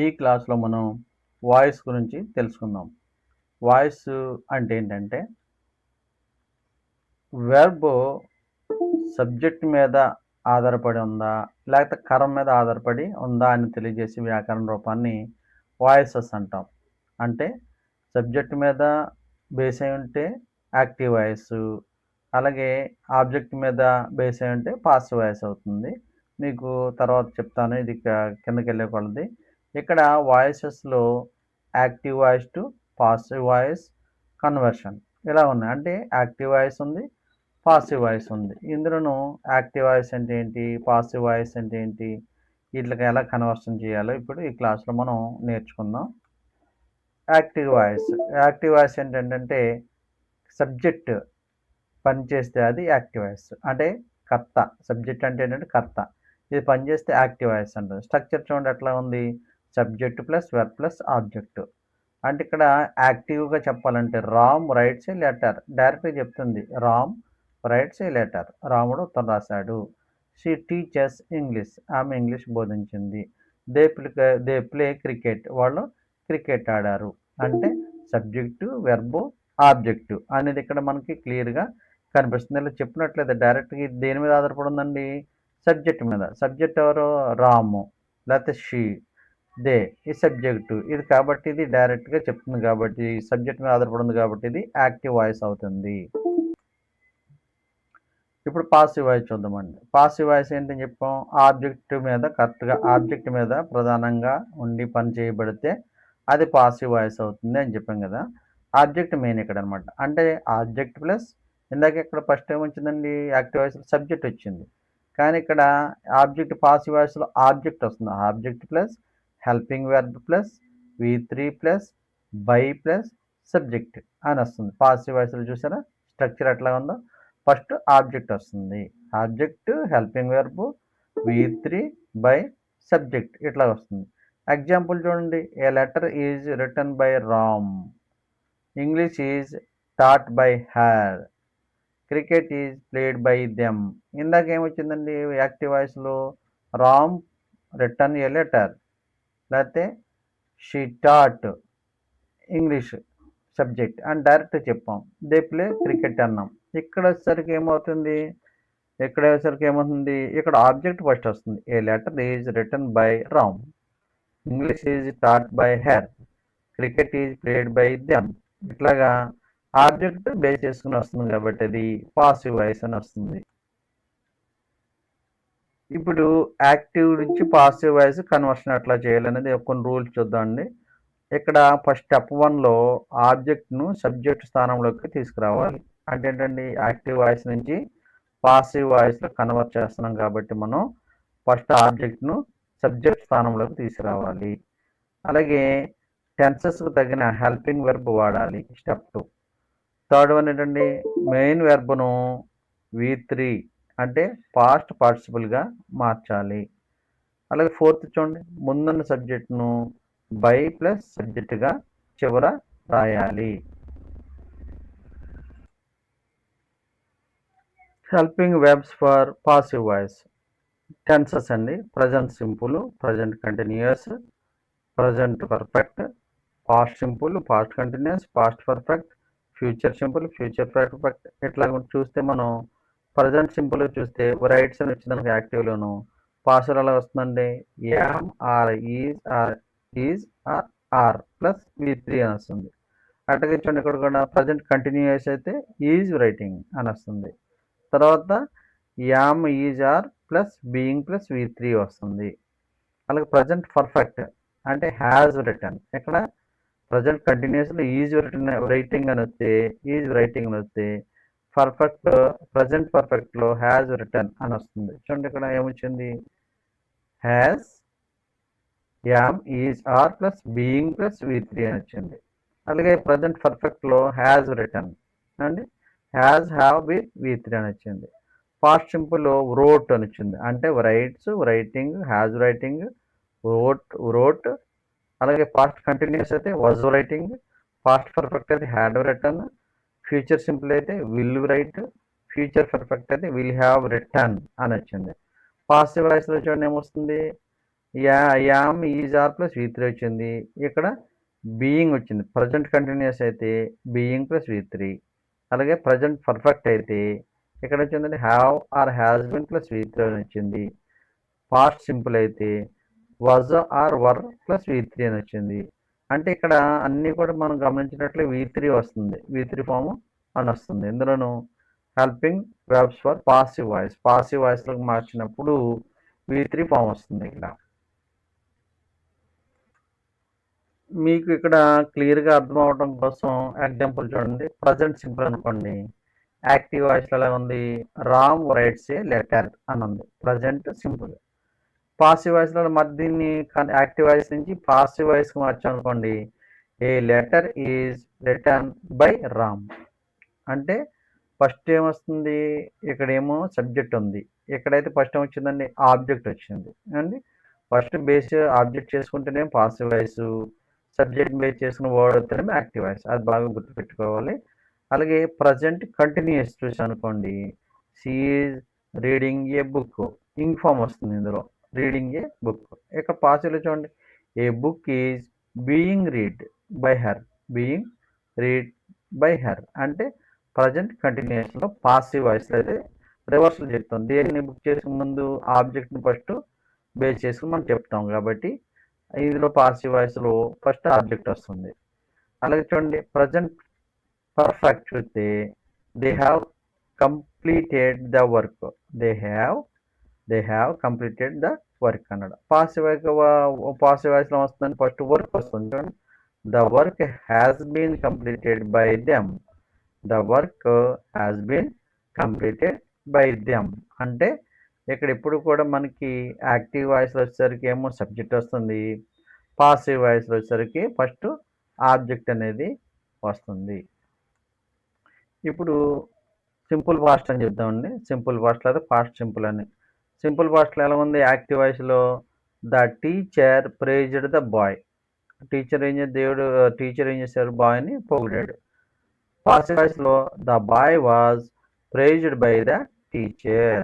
ఈ క్లాస్లో మనం వాయిస్ గురించి తెలుసుకుందాం. వాయిస్ అంటే ఏంటంటే వెర్బ్ సబ్జెక్ట్ మీద ఆధారపడి ఉందా లేకపోతే కరం మీద ఆధారపడి ఉందా అని తెలియజేసే వ్యాకరణ రూపాన్ని వాయిసెస్ అంటాం. అంటే సబ్జెక్ట్ మీద బేస్ అయి ఉంటే యాక్టివ్ వాయిస్, అలాగే ఆబ్జెక్ట్ మీద బేస్ అయి ఉంటే పాసివ్ వాయిస్ అవుతుంది. మీకు తర్వాత చెప్తాను, ఇది కిందకి వెళ్ళే కొలది. ఇక్కడ వాయిసెస్లో active voice to passive voice conversion ఇలా ఉన్నాయి. అంటే యాక్టివ్ వాయిస్ ఉంది, పాసివ్ వాయిస్ ఉంది. ఇందులోనూ యాక్టివ్ వాయిస్ అంటే ఏంటి, పాసివ్ వాయిస్ అంటే ఏంటి, వీటికి ఎలా కన్వర్షన్ చేయాలో ఇప్పుడు ఈ క్లాస్లో మనం నేర్చుకుందాం. యాక్టివ్ వాయిస్ ఏంటంటే సబ్జెక్ట్ పనిచేస్తే అది యాక్టివ్ వాయిస్, అంటే కర్త. సబ్జెక్ట్ అంటే ఏంటంటే కర్త, ఇది పనిచేస్తే యాక్టివ్ వాయిస్ అంటుంది. స్ట్రక్చర్ చూడండి ఎట్లా ఉంది, subject plus verb plus object. అంటే ఇక్కడ యాక్టివ్గా చెప్పాలంటే రామ్ రైట్స్ ఏ లెటర్, డైరెక్ట్గా చెప్తుంది. రామ్ రైట్స్ ఏ లెటర్, రాముడు ఉత్తరం రాశాడు. షీ టీచర్స్ ఇంగ్లీష్, ఆమె ఇంగ్లీష్ బోధించింది. దే ప్లే క్రికెట్, వాళ్ళు క్రికెట్ ఆడారు. అంటే సబ్జెక్టు వెర్బు ఆబ్జెక్టు అనేది ఇక్కడ మనకి క్లియర్గా కనిపిస్తుంది. ఇలా చెప్పినట్లయితే డైరెక్ట్గా దేని మీద ఆధారపడి ఉందండి, సబ్జెక్ట్ మీద. సబ్జెక్ట్ ఎవరు, రాము లేకపోతే షీ, దే ఈ సబ్జెక్టు ఇది, కాబట్టి ఇది డైరెక్ట్గా చెప్తుంది, కాబట్టి సబ్జెక్ట్ మీద ఆధారపడింది, కాబట్టి ఇది యాక్టివ్ వాయిస్ అవుతుంది. ఇప్పుడు పాసివ్ వాయిస్ చూద్దామండి. పాసివ్ వాయిస్ ఏంటని చెప్పాం, ఆబ్జెక్ట్ మీద కరెక్ట్గా ఆబ్జెక్ట్ మీద ప్రధానంగా ఉండి పని చేయబడితే అది పాసివ్ వాయిస్ అవుతుంది అని చెప్పాం కదా. ఆబ్జెక్ట్ మెయిన్ ఇక్కడ అనమాట. అంటే ఆబ్జెక్ట్ ప్లస్ ఇందాక ఇక్కడ ఫస్ట్ ఏం వచ్చిందండి, యాక్టివ్ వాయిస్లో సబ్జెక్ట్ వచ్చింది, కానీ ఇక్కడ ఆబ్జెక్ట్ పాసివ్ వాయిస్లో ఆబ్జెక్ట్ వస్తుంది. Object plus helping verb plus V3 plus by plus subject అని వస్తుంది. పాసివ్ వాయిస్లో చూసారా స్ట్రక్చర్ ఎట్లా ఉందో, ఫస్ట్ ఆబ్జెక్ట్ వస్తుంది, object helping verb V3 by subject ఇట్లా వస్తుంది. ఎగ్జాంపుల్ చూడండి, a letter is return by Ram, English is taught by her, cricket is played by them. ఇందాక ఏమొచ్చిందండి యాక్టివ్ వాయిస్లో, రామ్ రిటర్న్ ఏ లెటర్, లేకపోతే షీ టాట్ ఇంగ్లీష్ సబ్జెక్ట్ అని direct చెప్పాం. They play cricket అన్నాం. ఇక్కడ వచ్చేసరికి ఏమవుతుంది, ఇక్కడ ఆబ్జెక్ట్ ఫస్ట్ వస్తుంది. A letter is return by Ram, English is taught by her, cricket is played by them. ఇట్లాగా ఆబ్జెక్ట్ బేస్ చేసుకుని వస్తుంది, కాబట్టి అది పాసివ్ వాయిస్ అని వస్తుంది. ఇప్పుడు యాక్టివ్ నుంచి పాసివ్ వాయిస్ కన్వర్షన్ ఎట్లా చేయాలనేది కొన్ని రూల్స్ చూద్దామండి. ఇక్కడ ఫస్ట్ స్టెప్ 1లో ఆబ్జెక్ట్ను సబ్జెక్ట్ స్థానంలోకి తీసుకురావాలి. అంటే ఏంటండి, యాక్టివ్ వాయిస్ నుంచి పాసివ్ వాయిస్లో కన్వర్ట్ చేస్తున్నాం, కాబట్టి మనం ఫస్ట్ ఆబ్జెక్ట్ను సబ్జెక్ట్ స్థానంలోకి తీసుకురావాలి. అలాగే టెన్సెస్కు తగిన హెల్పింగ్ వెర్బ్ వాడాలి. స్టెప్ 2. థర్డ్ వన్ ఏంటండి, మెయిన్ వెర్బ్ను V3 అంటే పాస్ట్ పార్టిసిపుల్గా మార్చాలి. అలాగే ఫోర్త్ చూడండి, ముందున్న సబ్జెక్ట్ను బై ప్లస్ సబ్జెక్టుగా చివర రాయాలి. Helping verbs for passive voice tenses అండి, present simple, present continuous, present perfect, past simple, past continuous, past perfect, future simple, future perfect. ఇట్లా చూస్తే మనం ప్రజెంట్ సింపుల్ చూస్తే రైట్స్ అని వచ్చింది మనకి యాక్టివ్లోను. పాస్లో ఎలా వస్తుందండి, am are is are plus V3 అని వస్తుంది. అట్లాగే చూడండి ఇక్కడ కూడా ప్రజెంట్ కంటిన్యూస్ అయితే ఈజ్ రైటింగ్ అని వస్తుంది. తర్వాత am is are plus being plus V3 వస్తుంది. అలాగే ప్రజెంట్ పర్ఫెక్ట్ అంటే హ్యాజ్ రిటర్న్. ఇక్కడ ప్రజెంట్ కంటిన్యూస్లో ఈజ్ రైటింగ్ అని వస్తే పర్ఫెక్ట్ ప్రజెంట్ పర్ఫెక్ట్లో హ్యాజ్ రిటర్న్ అని వస్తుంది. చూడండి ఇక్కడ ఏమొచ్చింది, has am is are plus being plus V3 అని వచ్చింది. అలాగే ప్రజెంట్ పర్ఫెక్ట్లో హ్యాజ్ రిటర్న్ అండి, హ్యాజ్ హ్యావ్ విత్ V3 అని వచ్చింది. పాస్ట్ సింపుల్లో రోట్ అని వచ్చింది, అంటే rights writing, has writing, wrote. అలాగే పాస్ట్ కంటిన్యూస్ అయితే వాజ్ రైటింగ్, పాస్ట్ పర్ఫెక్ట్ అయితే హ్యాడ్ రిటర్న్, ఫ్యూచర్ సింపుల్ అయితే విల్ రైట్, ఫ్యూచర్ పర్ఫెక్ట్ అయితే విల్ హ్యావ్ రిటర్న్ అని వచ్చింది. పాసివ్ వాయిస్లో చూడండి ఏమొస్తుంది, యామ్, ఈజ్, ఆర్ ప్లస్ వి3 వచ్చింది. ఇక్కడ బీయింగ్ వచ్చింది. ప్రజెంట్ కంటిన్యూస్ అయితే బీయింగ్ ప్లస్ వి3. అలాగే ప్రజెంట్ పర్ఫెక్ట్ అయితే ఇక్కడ వచ్చిందంటే have or has been plus వి3 అని వచ్చింది. పాస్ట్ సింపుల్ అయితే వాజ్ ఆర్ వర్ ప్లస్ వి3 అని వచ్చింది. అంటే ఇక్కడ అన్నీ కూడా మనం గమనించినట్లు వి3 వస్తుంది. వి3 ఫామ్ అని వస్తుంది. ఇందులోను helping verbs for passive voice. Passive వాయిస్లోకి మార్చినప్పుడు వి3 ఫామ్ వస్తుంది. ఇక్కడ మీకు ఇక్కడ క్లియర్గా అర్థం అవడం కోసం ఎగ్జాంపుల్ చూడండి. ప్రజెంట్ సింపుల్ అనుకోండి. యాక్టివ్ వాయిస్లో ఎలా ఉంది? రామ్ రైట్స్ ఏ లెటర్ అని ఉంది. Present simple. పాసివ్ వాయిస్లో మరి దీన్ని యాక్టివ్ వాయిస్ నుంచి పాసివ్ వాయిస్కి మార్చామనుకోండి. A letter is return by Ram. అంటే ఫస్ట్ ఏమొస్తుంది? ఇక్కడేమో సబ్జెక్ట్ ఉంది. ఎక్కడైతే ఫస్ట్ ఏమొచ్చిందండి? ఆబ్జెక్ట్ వచ్చింది అండి. ఫస్ట్ బేస్ ఆబ్జెక్ట్ చేసుకుంటేనే పాసివ్ వాయిస్, సబ్జెక్ట్ బేస్ చేసుకున్న వర్డ్ వస్తేనేమో యాక్టివ్ వాయిస్. అది బాగా గుర్తుపెట్టుకోవాలి. అలాగే ప్రజెంట్ కంటిన్యూస్ చూసానుకోండి. She is reading a book. Ing form వస్తుంది ఇందులో. Reading a book. ఇక్కడ పాసివ్లో చూడండి. A book is being read by her. Being read by her అంటే ప్రజెంట్ కంటిన్యూస్లో పాసివ్ వాయిస్లో అయితే రివర్సల్ చెప్తాం. దేన్ని బుక్ చేసే ముందు ఆబ్జెక్ట్ని ఫస్ట్ బేస్ చేసుకుని మనం చెప్తాం కాబట్టి ఇందులో పాసివ్ వాయిస్లో ఫస్ట్ ఆబ్జెక్ట్ వస్తుంది. అలాగే చూడండి ప్రజెంట్ పర్ఫెక్ట్ చూస్తే they have completed the work. They have completed the work అన్నాడు. పాసివ్ వాయిస్లో వస్తుందని ఫస్ట్ వర్క్ వస్తుంది చూడండి. The work has been completed by them. The work has been completed by them అంటే ఇక్కడ ఎప్పుడు కూడా మనకి యాక్టివ్ వాయిస్లో వచ్చేసరికి ఏమో సబ్జెక్ట్ వస్తుంది. పాసివ్ వాయిస్లో వచ్చేసరికి ఫస్ట్ ఆబ్జెక్ట్ అనేది వస్తుంది. ఇప్పుడు సింపుల్ పాస్ట్ అని చెప్దామండి. సింపుల్ పాస్ట్ లేదా పాస్ట్ సింపుల్ అని. సింపుల్ పాస్ట్లో ఎలా ఉంది? యాక్టివ్ వాయిస్లో the teacher praised the boy. Teacher ఏం చేశారు? బాయ్ని పొగిడాడు. పాసివ్ వాయిస్లో the boy was praised by the teacher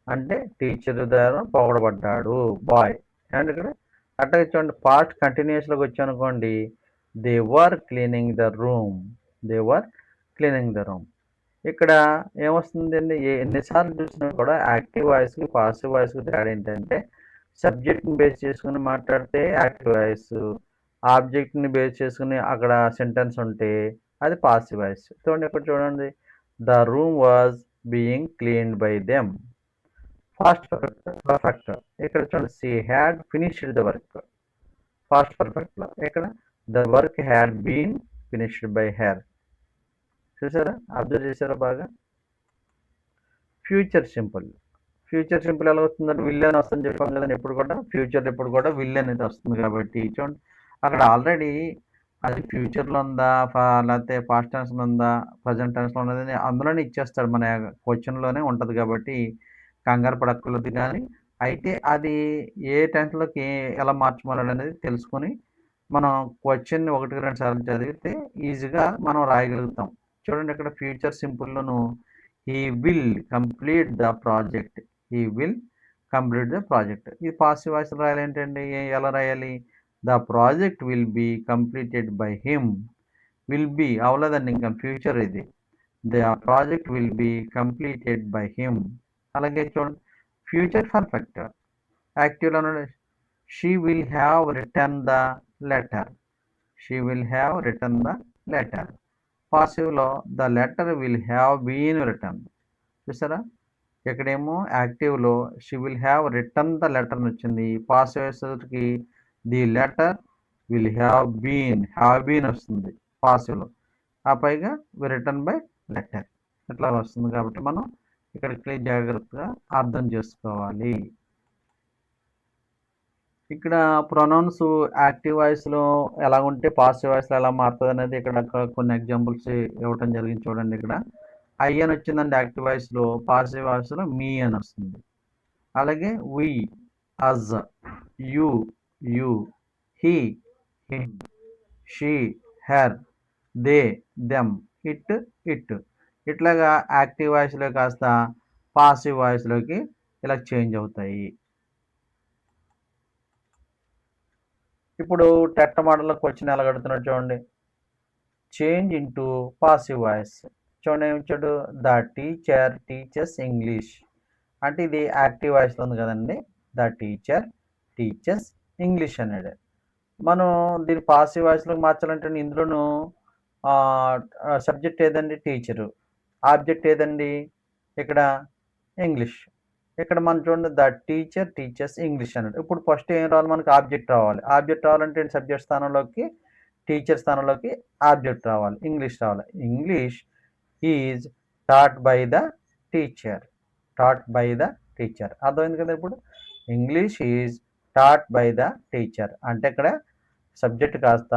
అంటే టీచర్ ద్వారా పొగడబడ్డాడు బాయ్. అండ్ ఇక్కడ అట్లా చూడండి పాస్ట్ కంటిన్యూస్లోకి వచ్చానుకోండి. They were cleaning the room. They were cleaning the room. ఇక్కడ ఏమొస్తుందండి? ఎన్నిసార్లు చూసినా కూడా యాక్టివ్ వాయిస్కి పాసివ్ వాయిస్కి తేడా ఏంటంటే సబ్జెక్ట్ని బేస్ చేసుకుని మాట్లాడితే యాక్టివ్ వాయిస్, ఆబ్జెక్ట్ని బేస్ చేసుకుని అక్కడ సెంటెన్స్ ఉంటే అది పాసివ్ వాయిస్. చూడండి ఇక్కడ చూడండి. The room was being cleaned by them. Past perfect ఇక్కడ చూడండి. She had finished the work. Past పర్ఫెక్ట్లో ఇక్కడ the work had been finished by her. చూసారా? అబ్జర్వ్ చేశారా బాగా? Future simple. ఫ్యూచర్ సింపుల్ ఎలా వస్తుందంటే విల్ అని వస్తుందని చెప్పాం కదండి. ఎప్పుడు కూడా ఫ్యూచర్ ఎప్పుడు కూడా విల్ అనేది వస్తుంది కాబట్టి చూడండి అక్కడ ఆల్రెడీ అది ఫ్యూచర్లో ఉందా, లేకపోతే పాస్ట్ టెన్స్లో ఉందా, ప్రజెంట్ టెన్స్లో ఉన్నది అందులోనే ఇచ్చేస్తాడు. మన క్వశ్చన్లోనే ఉంటుంది కాబట్టి కంగారు పడక్కర్లేదు. కానీ అయితే అది ఏ టెన్స్లోకి ఎలా మార్చమనేది తెలుసుకొని మనం క్వశ్చన్ని 1-2 సార్లు చదివితే ఈజీగా మనం రాయగలుగుతాం. చూడండి ఇక్కడ ఫ్యూచర్ సింపుల్లోను he will complete the project. He will complete the project. ఇది పాసివ్ వాయిస్లో రాయాలి ఏంటండి? ఎలా రాయాలి? The project will be completed by him. Will be అవ్వలేదండి, ఇంకా ఫ్యూచర్ ఇది. The project will be completed by him. అలాగే చూడండి ఫ్యూచర్ పర్ఫెక్ట్. యాక్టివ్లో she will have return the letter. She will have return the letter. పాసివ్లో the letter will have been return. చూసారా? ఇక్కడేమో యాక్టివ్లో she will have return the letter అని వచ్చింది. Passive వచ్చేసరికి the letter will have been వస్తుంది పాసివ్లో. ఆ పైగా రిటర్న్ బై లెటర్ ఇట్లా వస్తుంది కాబట్టి మనం ఇక్కడ జాగ్రత్తగా అర్థం చేసుకోవాలి. ఇక్కడ ప్రొనౌన్స్ యాక్టివ్ వాయిస్లో ఎలా ఉంటే పాసివ్ వాయిస్లో ఎలా మారుతుంది అనేది ఇక్కడ కొన్ని ఎగ్జాంపుల్స్ ఇవ్వటం జరిగింది చూడండి. ఇక్కడ ఐ అని వచ్చిందండి యాక్టివ్ వాయిస్లో. పాసివ్ వాయిస్లో మీ అని వస్తుంది. అలాగే we, us, you, he, him, she, her, they, them, it ఇట్లాగా యాక్టివ్ వాయిస్లో కాస్త పాసివ్ వాయిస్లోకి ఇలా చేంజ్ అవుతాయి. ఇప్పుడు టెట్ మోడల్లో క్వశ్చన్ ఎలా అడుగుతున్నాడు చూడండి. Change into passive voice. చూడండి ఏమి ఇచ్చాడు, ద టీచర్ టీచర్స్ ఇంగ్లీష్. అంటే ఇది యాక్టివ్ వాయిస్లో ఉంది కదండి. ద టీచర్ టీచర్స్ ఇంగ్లీష్ అన్నాడు. మనం దీన్ని పాసివ్ వాయిస్లోకి మార్చాలంటే ఇందులోనూ సబ్జెక్ట్ ఏదండి, టీచరు. ఆబ్జెక్ట్ ఏదండి ఇక్కడ, ఇంగ్లీష్. ఇక్కడ మనం చూడండి, ద టీచర్ టీచర్స్ ఇంగ్లీష్ అన్నాడు. ఇప్పుడు ఫస్ట్ ఏం రావాలి మనకి, ఆబ్జెక్ట్ రావాలి. ఆబ్జెక్ట్ రావాలంటే సబ్జెక్ట్ స్థానంలోకి టీచర్ స్థానంలోకి ఆబ్జెక్ట్ రావాలి, ఇంగ్లీష్ రావాలి. English is taught by the teacher. Taught by the teacher అర్థమైంది కదా. ఇప్పుడు English is taught by the teacher అంటే ఇక్కడ సబ్జెక్ట్ కాస్త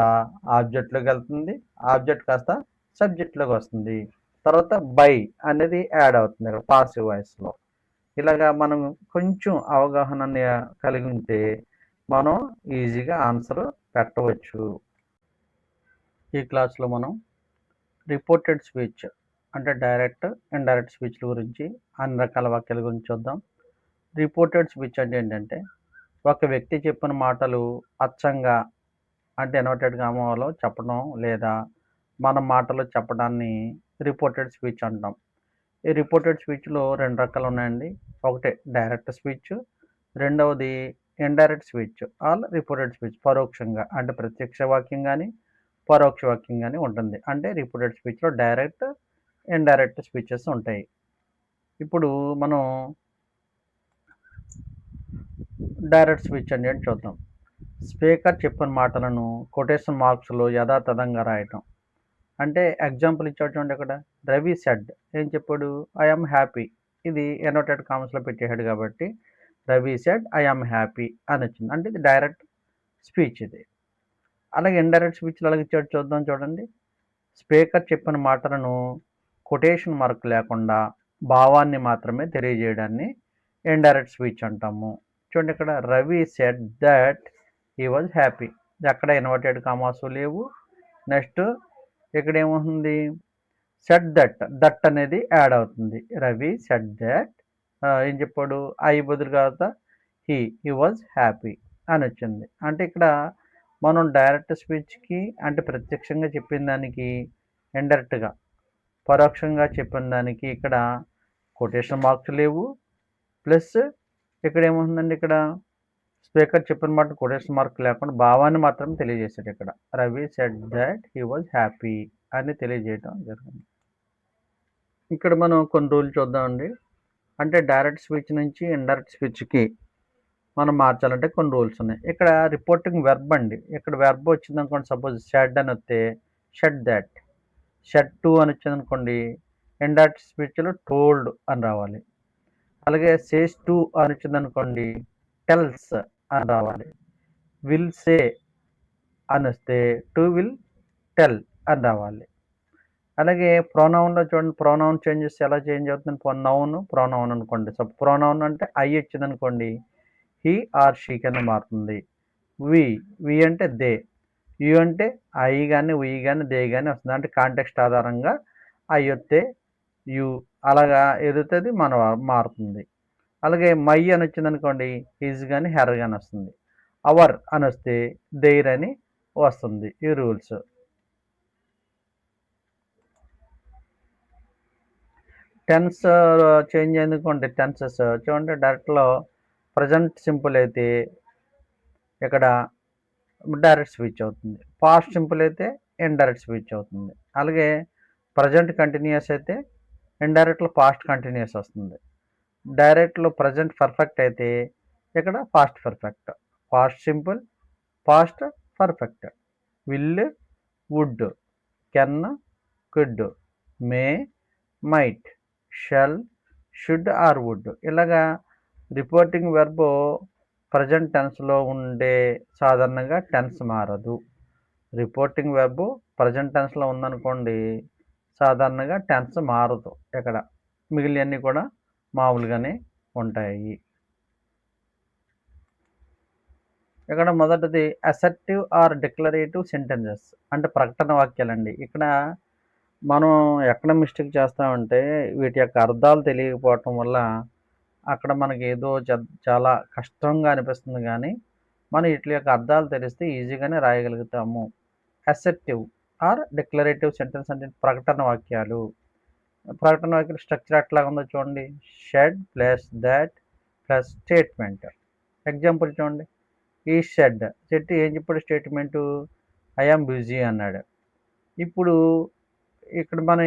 ఆబ్జెక్ట్లోకి వెళ్తుంది, ఆబ్జెక్ట్ కాస్త సబ్జెక్ట్లోకి వస్తుంది, తర్వాత బై అనేది యాడ్ అవుతుంది ఇక్కడ పాసివ్ వాయిస్లో. ఇలాగా మనం కొంచెం అవగాహన కలిగి ఉంటే మనం ఈజీగా ఆన్సర్ పెట్టవచ్చు. ఈ క్లాస్లో మనం రిపోర్టెడ్ స్పీచ్ అంటే డైరెక్ట్ ఇండైరెక్ట్ స్పీచ్ల గురించి, అన్ని రకాల వాక్యాల గురించి చూద్దాం. రిపోర్టెడ్ స్పీచ్ అంటే ఏంటంటే ఒక వ్యక్తి చెప్పిన మాటలు అచ్చంగా అంటే ఎనోటెడ్ కామాలో చెప్పడం లేదా మన మాటలు చెప్పడాన్ని రిపోర్టెడ్ స్పీచ్ అంటాం. ఈ రిపోర్టెడ్ స్పీచ్లో రెండు రకాలు ఉన్నాయండి. ఒకటి డైరెక్ట్ స్పీచ్, రెండవది indirect speech all reported speech. పరోక్షంగా అంటే ప్రత్యక్ష వాక్యం కానీ పరోక్ష వాక్యం కానీ ఉంటుంది. అంటే రిపోర్టెడ్ స్పీచ్లో డైరెక్ట్ ఇండైరెక్ట్ స్పీచెస్ ఉంటాయి. ఇప్పుడు మనం డైరెక్ట్ స్పీచ్ అంటే చూద్దాం. స్పీకర్ చెప్పిన మాటలను కొటేషన్ మార్క్స్లో యథాతథంగా రాయటం. అంటే ఎగ్జాంపుల్ ఇచ్చాడు చూడండి ఇక్కడ, రవి సెడ్ ఏం చెప్పాడు, ఐఎమ్ హ్యాపీ. ఇది ఎనోటెడ్ కామర్స్లో పెట్టేశాడు కాబట్టి రవి సెడ్ ఐఎమ్ హ్యాపీ అని వచ్చింది. అంటే ఇది డైరెక్ట్ స్పీచ్ ఇది. అలాగే ఇండైరెక్ట్ స్పీచ్లో అలాగే ఇచ్చాడు చూద్దాం చూడండి. స్పీకర్ చెప్పిన మాటలను కొటేషన్ మార్క్ లేకుండా భావాన్ని మాత్రమే తెలియజేయడాన్ని ఇండైరెక్ట్ స్పీచ్ అంటాము. చూడండి ఇక్కడ Ravi said that he was happy. ఎక్కడ ఇన్వర్టెడ్ కామాస్ లేవు. నెక్స్ట్ ఇక్కడ ఏమవుతుంది, సెడ్ దట్ అనేది యాడ్ అవుతుంది. రవి సెడ్ దట్ ఏం చెప్పాడు, ఐ బదులు కాదు హీ వాజ్ హ్యాపీ అని వచ్చింది. అంటే ఇక్కడ మనం డైరెక్ట్ స్పీచ్కి అంటే ప్రత్యక్షంగా చెప్పిన దానికి, ఇండైరెక్ట్గా పరోక్షంగా చెప్పిన దానికి ఇక్కడ కొటేషన్ మార్క్స్ లేవు. ప్లస్ ఇక్కడ ఏమవుతుందండి, ఇక్కడ స్పీకర్ చెప్పిన మాట కొటేషన్ మార్క్ లేకుండా భావాన్ని మాత్రం తెలియజేశాడు. ఇక్కడ Ravi said that he was happy అని తెలియజేయడం జరిగింది. ఇక్కడ మనం కొన్ని రూల్స్ చూద్దామండి. అంటే డైరెక్ట్ స్పీచ్ నుంచి ఇండైరెక్ట్ స్పీచ్కి మనం మార్చాలంటే కొన్ని రూల్స్ ఉన్నాయి. ఇక్కడ రిపోర్టింగ్ వెర్బ్ అండి. ఇక్కడ వెర్బ్ వచ్చింది అనుకోండి, సపోజ్ షెడ్ అని వస్తే షెడ్ దట్, షెడ్ టు అని వచ్చింది అనుకోండి, ఇండైరెక్ట్ స్పీచ్లో టోల్డ్ అని రావాలి. అలాగే సేస్ టు అని వచ్చింది అనుకోండి, టెల్స్ అని రావాలి. విల్ సే అని వస్తే టు విల్ టెల్ అని రావాలి. అలాగే ప్రొనౌన్లో చూడండి, ప్రొనౌన్ చేంజెస్ ఎలా చేంజ్ అవుతుంది. నౌన్ ప్రొనౌన్ అనుకోండి, సో ప్రొనౌన్ అంటే ఐ వచ్చింది అనుకోండి, హీ ఆర్ షీ కింద మారుతుంది. వి అంటే దే, యు అంటే ఐ కానీ ఉయ్ కానీ దే కానీ వస్తుంది. అంటే కాంటెక్స్ట్ ఆధారంగా ఐ వస్తే యు అలాగా ఎదుగుతుంది మన మారుతుంది. అలాగే మై అని వచ్చింది అనుకోండి, హిజ్ కానీ హెర్ కానీ వస్తుంది. అవర్ అని వస్తే దేర్ అని వస్తుంది. ఈ రూల్స్. టెన్స్ చేంజ్ ఎందుకంటే టెన్సెస్ చూడండి, డైరెక్ట్లో ప్రజెంట్ సింపుల్ అయితే ఇక్కడ డైరెక్ట్ స్పీచ్ అవుతుంది. పాస్ట్ సింపుల్ అయితే ఇండైరెక్ట్ స్పీచ్ అవుతుంది. అలాగే ప్రజెంట్ కంటిన్యూస్ అయితే ఇండైరెక్ట్లో పాస్ట్ కంటిన్యూస్ వస్తుంది. డైరెక్ట్లో ప్రజెంట్ పర్ఫెక్ట్ అయితే ఇక్కడ past perfect. Past simple, past perfect. Will, would, can, could, may, might, shall, should or would. ఇలాగా రిపోర్టింగ్ వెర్బ్ ప్రజెంట్ టెన్స్లో ఉండే సాధారణంగా టెన్స్ మారదు. రిపోర్టింగ్ వెర్బ్ ప్రజెంట్ టెన్స్లో ఉందనుకోండి, సాధారణంగా టెన్స్ మారదు. ఇక్కడ మిగిలినవన్నీ కూడా మామూలుగానే ఉంటాయి. ఇక్కడ మొదటిది అసర్టివ్ ఆర్ డిక్లరేటివ్ సెంటెన్సెస్ అంటే ప్రకటన వాక్యాలండి. ఇక్కడ మనం ఎక్కడ మిస్టేక్ చేస్తామంటే వీటి యొక్క అర్థాలు తెలియకపోవటం వల్ల అక్కడ మనకి ఏదో చాలా కష్టంగా అనిపిస్తుంది. కానీ మనం వీటి యొక్క అర్థాలు తెలిస్తే ఈజీగానే రాయగలుగుతాము. అసెర్టివ్ ఆర్ డిక్లరేటివ్ సెంటెన్స్ అంటే ప్రకటన వాక్యాలు. ప్రకటన వాక్యాల స్ట్రక్చర్ ఎట్లా ఉందో చూడండి. Shed plus that plus statement. Example చూడండి. ఈ షెడ్ చెట్టు ఏం చెప్పాడు స్టేట్మెంటు? ఐ యామ్ బిజీ అన్నాడు. ఇప్పుడు మనం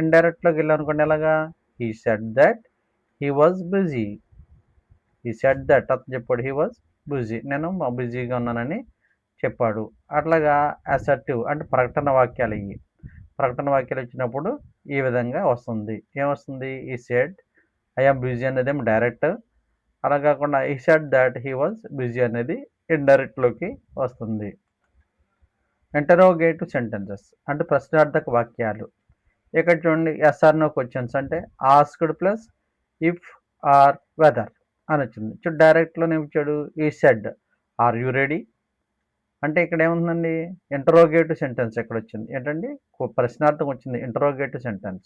ఇండైరెక్ట్లోకి వెళ్ళాం అనుకోండి. ఎలాగా? He said that he was busy. He said that అతను చెప్పాడు హీ వాజ్ బిజీ, నేను బిజీగా ఉన్నానని చెప్పాడు. అట్లాగా అసర్టివ్ అంటే ప్రకటన వాక్యాలు ఇవి. ప్రకటన వాక్యాలు వచ్చినప్పుడు ఈ విధంగా వస్తుంది. ఏమొస్తుంది? ఈ సెడ్ ఐ యామ్ బిజీ అనేది ఏమో డైరెక్ట్. అలా కాకుండా ఈ said that he was busy అనేది ఇండైరెక్ట్లోకి వస్తుంది. ఇంటరోగేటివ్ సెంటెన్సెస్ అంటే ప్రశ్నార్థక వాక్యాలు. ఇక్కడ చూడండి ఎస్ఆర్ నో క్వశ్చన్స్ అంటే asked plus if or whether అని వచ్చింది. చూడు డైరెక్ట్లోనే ఇచ్చాడు ఈ సెడ్ ఆర్ యు రెడీ అంటే ఇక్కడ ఏముందండి ఇంటరోగేటివ్ సెంటెన్స్ ఎక్కడ వచ్చింది ఏంటండి ప్రశ్నార్థం వచ్చింది interrogative sentence.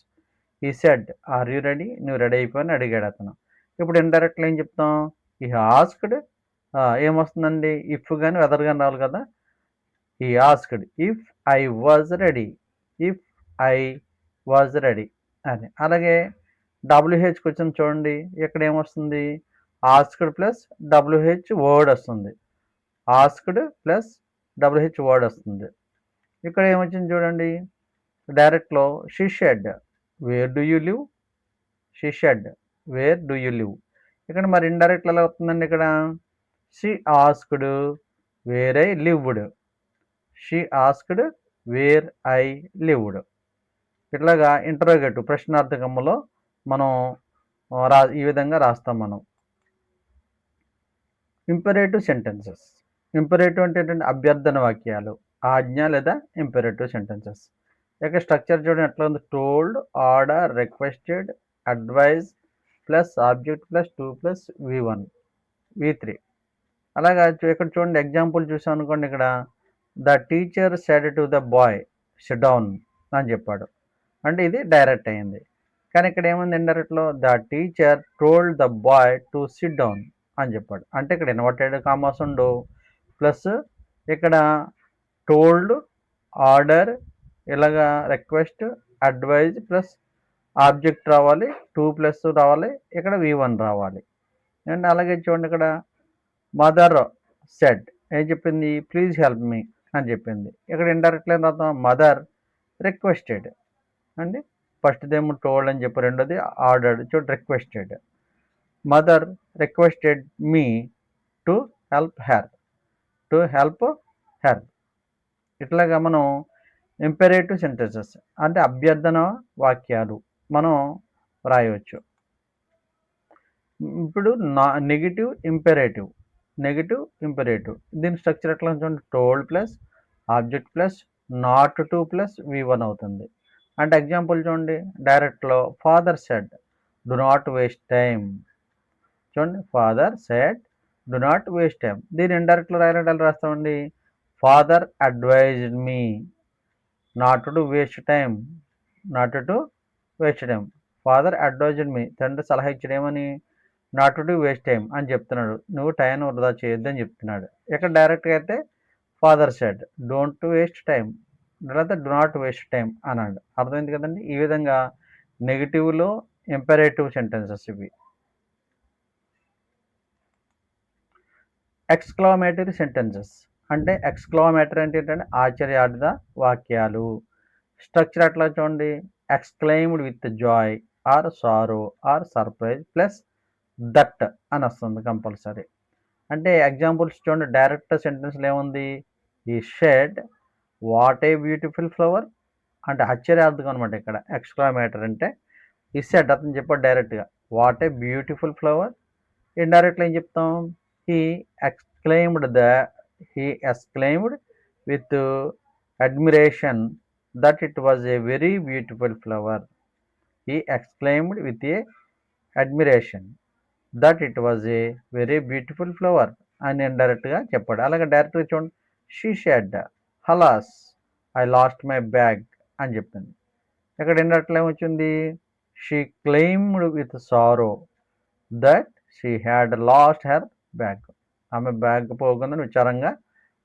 He said are you ready, నువ్వు రెడీ అయిపోయి అడిగాడు అతను. ఇప్పుడు ఇండైరెక్ట్లో ఏం చెప్తాం? ఈ ఆస్క్డ్ ఏమొస్తుందండి ఇఫ్ కానీ వెదర్ కానీ రావాలి కదా. He asked if I was ready, if I was ready అని. అలాగే డబ్ల్యూహెచ్కి వచ్చింది చూడండి. ఇక్కడ ఏమొస్తుంది? ఆస్క్డ్ ప్లస్ డబ్ల్యూహెచ్ వర్డ్ వస్తుంది. ఆస్క్డ్ ప్లస్ డబ్ల్యూహెచ్ వర్డ్ వస్తుంది. ఇక్కడ ఏమొచ్చింది చూడండి. డైరెక్ట్లో she said where do you live, she said where do you live. ఇక్కడ మరి ఇండైరెక్ట్లో ఎలా వస్తుందండి? ఇక్కడ she asked where I lived, she asked where I lived. ఇట్లాగా ఇంటరోగేటివ్ ప్రశ్నార్థకంలో మనం ఈ విధంగా రాస్తాం మనం. Imperative sentences. ఇంపరేటివ్ అంటే ఏంటంటే అభ్యర్థన వాక్యాలు, ఆజ్ఞ లేదా ఇంపరేటివ్ సెంటెన్సెస్. ఇక స్ట్రక్చర్ చూడండి ఎట్లా ఉంది. Told, order, requested, advise plus object plus 2 plus V1 V3. అలాగా ఇక్కడ చూడండి ఎగ్జాంపుల్ చూసాం అనుకోండి. ఇక్కడ the teacher said to the boy sit down అని చెప్పాడు. అంటే ఇది డైరెక్ట్ అయింది. కానీ ఇక్కడ ఏముంది ఇండైరెక్ట్లో? The teacher told the boy to sit down అని చెప్పాడు. అంటే ఇక్కడ ఇన్వర్టెడ్ కామాస్ ఉండు ప్లస్ ఇక్కడ టోల్డ్, ఆర్డర్, ఇలాగా రిక్వెస్ట్, అడ్వైజ్ ప్లస్ ఆబ్జెక్ట్ రావాలి, 2 ప్లస్ రావాలి, ఇక్కడ V1 రావాలి. అండ్ అలాగే చూడండి ఇక్కడ మదర్ సెడ్ ఏం చెప్పింది? ప్లీజ్ హెల్ప్ మీ అని చెప్పింది. ఇక్కడ ఇండైరెక్ట్లో ఏం రాద్దాం? మదర్ రిక్వెస్టెడ్ అండి. ఫస్ట్దేమో టోల్డ్ అని చెప్పి, రెండోది ఆర్డర్డ్. చూడండి requested. Mother requested me to help her, to help her. ఇట్లాగా మనం ఇంపెరేటివ్ సెంటెన్సెస్ అంటే అభ్యర్థన వాక్యాలు మనం రాయవచ్చు. ఇప్పుడు నెగిటివ్ ఇంపెరేటివ్. నెగిటివ్ ఇంపెరేటివ్ దీని స్ట్రక్చర్ ఎట్లా చూడండి. Told plus object plus not to plus V1 అవుతుంది. అంటే ఎగ్జాంపుల్ చూడండి. డైరెక్ట్లో father said do not waste time. చూడండి father said do not waste time. దీని ఇండైరెక్ట్లో రాయాలంటే ఎలా రాస్తామండి? Father advised me not to waste time, not to waste time. Father advised me, తండ్రి సలహా ఇచ్చడేమని? నాట్ టు వేస్ట్ టైం అని చెప్తున్నాడు. నువ్వు టైం వృధా చేయొద్దు అని చెప్తున్నాడు. ఇక్కడ డైరెక్ట్గా అయితే father said don't waste time, లేదా డు నాట్ వేస్ట్ టైం అన్నాడు. అర్థమైంది కదండి. ఈ విధంగా నెగిటివ్లో ఇంపెరేటివ్ సెంటెన్సెస్ ఇవి. ఎక్స్క్లామేటరీ సెంటెన్సెస్ అంటే ఎక్స్క్లామేటరీ అంటే ఏంటంటే ఆశ్చర్యార్థ వాక్యాలు. స్ట్రక్చర్ అట్లా చూడండి. Exclaimed with joy or sorrow or surprise plus that అని వస్తుంది కంపల్సరీ. అంటే ఎగ్జాంపుల్స్ చూడండి. డైరెక్ట్ సెంటెన్స్లో ఏముంది? ఈ shed what a beautiful flower అంటే ఆశ్చర్యార్థకం అనమాట. ఇక్కడ ఎక్స్క్లామేటర్ అంటే ఈ షెడ్ అతను చెప్పాడు డైరెక్ట్గా వాట్ ఏ బ్యూటిఫుల్ ఫ్లవర్. ఇండైరెక్ట్లో ఏం చెప్తాం? He exclaimed with admiration that it was a very beautiful flower. He exclaimed with a admiration that it was a very beautiful flower అని ఇండైరెక్ట్గా చెప్పాడు. అలాగే డైరెక్ట్గా చూడండి. She said alas I lost my bag అని చెప్పింది. ఇక్కడ ఇండైరెక్ట్లో ఏమొచ్చింది? She claimed with sorrow that she had lost her bag. ఆమె బ్యాగ్ పోకుందని విచారంగా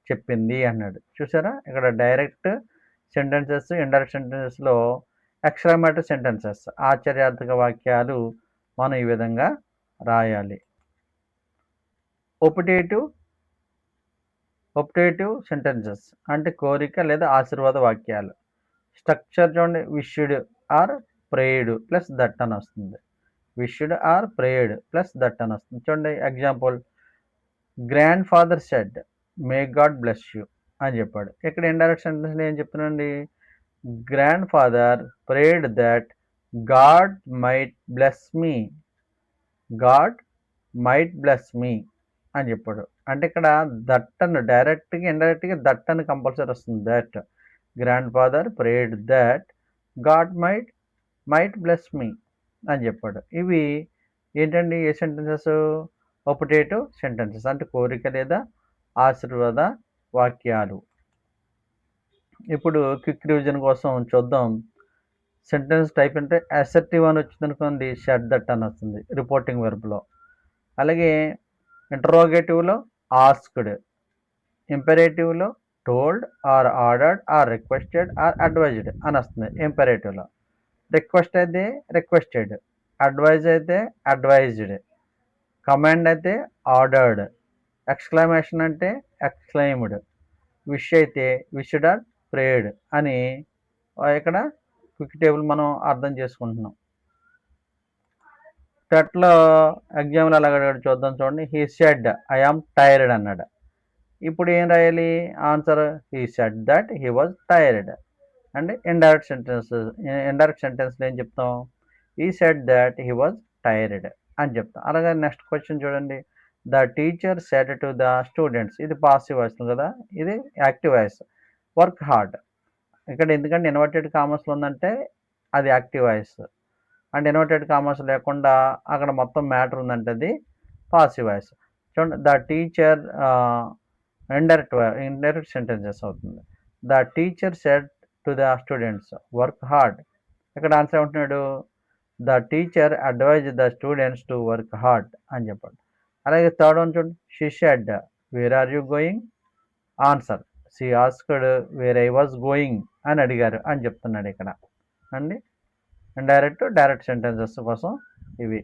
చెప్పింది అన్నాడు. చూసారా ఇక్కడ డైరెక్ట్ సెంటెన్సెస్, ఇండైరెక్ట్ సెంటెన్సెస్‌లో ఎక్స్‌క్లమేటరీ సెంటెన్సెస్ ఆశ్చర్యార్థక వాక్యాలు మనం ఈ విధంగా రాయాలి. ఒప్టేటివ్ సెంటెన్సెస్ అంటే కోరిక లేదా ఆశీర్వాద వాక్యాలు. స్ట్రక్చర్ చూడండి, wished or prayed plus that అని వస్తుంది. Wished or prayed plus that అని వస్తుంది. చూడండి example, grandfather said may God bless you అని చెప్పాడు. ఇక్కడ ఇండైరెక్ట్ సెంటెన్స్ ఏం చెప్తున్నాండి, grandfather prayed that God might bless me, God might bless me అని చెప్పాడు. అంటే ఇక్కడ దట్ అని డైరెక్ట్గా ఇండైరెక్ట్గా దట్ అని కంపల్సరీ వస్తుంది. That grandfather prayed that God might bless me అని చెప్పాడు. ఇవి ఏంటండి ఏ సెంటెన్సెస్, ఒపటేటివ్ సెంటెన్సెస్ అంటే కోరిక లేదా ఆశీర్వాద వాక్యాలు. ఇప్పుడు క్విక్ రివిజన్ కోసం చూద్దాం. సెంటెన్స్ టైప్ అంటే అసర్టివ్ అని వచ్చింది అనుకోండి, షట్ దట్ అని వస్తుంది రిపోర్టింగ్ వెర్బ్లో. అలాగే ఇంటరోగేటివ్లో ఆస్క్డ్, ఇంపెరేటివ్లో told or ordered or requested or advised అని వస్తుంది ఇంపెరేటివ్లో. రిక్వెస్ట్ అయితే రిక్వెస్టెడ్, అడ్వైజ్ అయితే అడ్వైజ్డ్, కమాండ్ అయితే ఆర్డర్డ్, ఎక్స్క్లమేషన్ అంటే ఎక్స్క్లైమ్డ్, విష్ అయితే విష్డ్ ఆర్ ప్రేయడ్ అని ఇక్కడ క్విక్ టేబుల్ మనం అర్థం చేసుకుంటున్నాం. టెట్లో ఎగ్జామ్లో అలాగ చూద్దాం చూడండి. He said I am tired అన్నాడు. ఇప్పుడు ఏం రాయాలి answer, he said that he was tired. అంటే ఇండైరెక్ట్ సెంటెన్స్లో ఏం చెప్తాం, he said that he was tired అని చెప్తాం. అలాగే నెక్స్ట్ క్వశ్చన్ చూడండి, the teacher said to the students, ఇది పాసివ్ వాయిస్ కదా, ఇది యాక్టివ్ వాయిస్. వర్క్ హార్డ్, ఇక్కడ ఎందుకంటే ఇన్వర్టెడ్ కామర్స్లో ఉందంటే అది active voice, and inverted commas లేకుండా అక్కడ మొత్తం మ్యాటర్ ఉందంటే అది పాసివ్ వాయిస్. చూడండి, ద టీచర్ ఇండైరెక్ట్ సెంటెన్సెస్ అవుతుంది. The teacher said to the students work hard, ఇక్కడ ఆన్సర్ ఏమంటున్నాడు, the teacher advise the students to work hard అని చెప్పాడు. అలాగే థర్డ్ వన్ చూడండి, she said where are you going, answer she asked where I was going అని అడిగారు అని చెప్తున్నాడు ఇక్కడ అండి. డైరెక్ట్ సెంటెన్సెస్ కోసం ఇవి.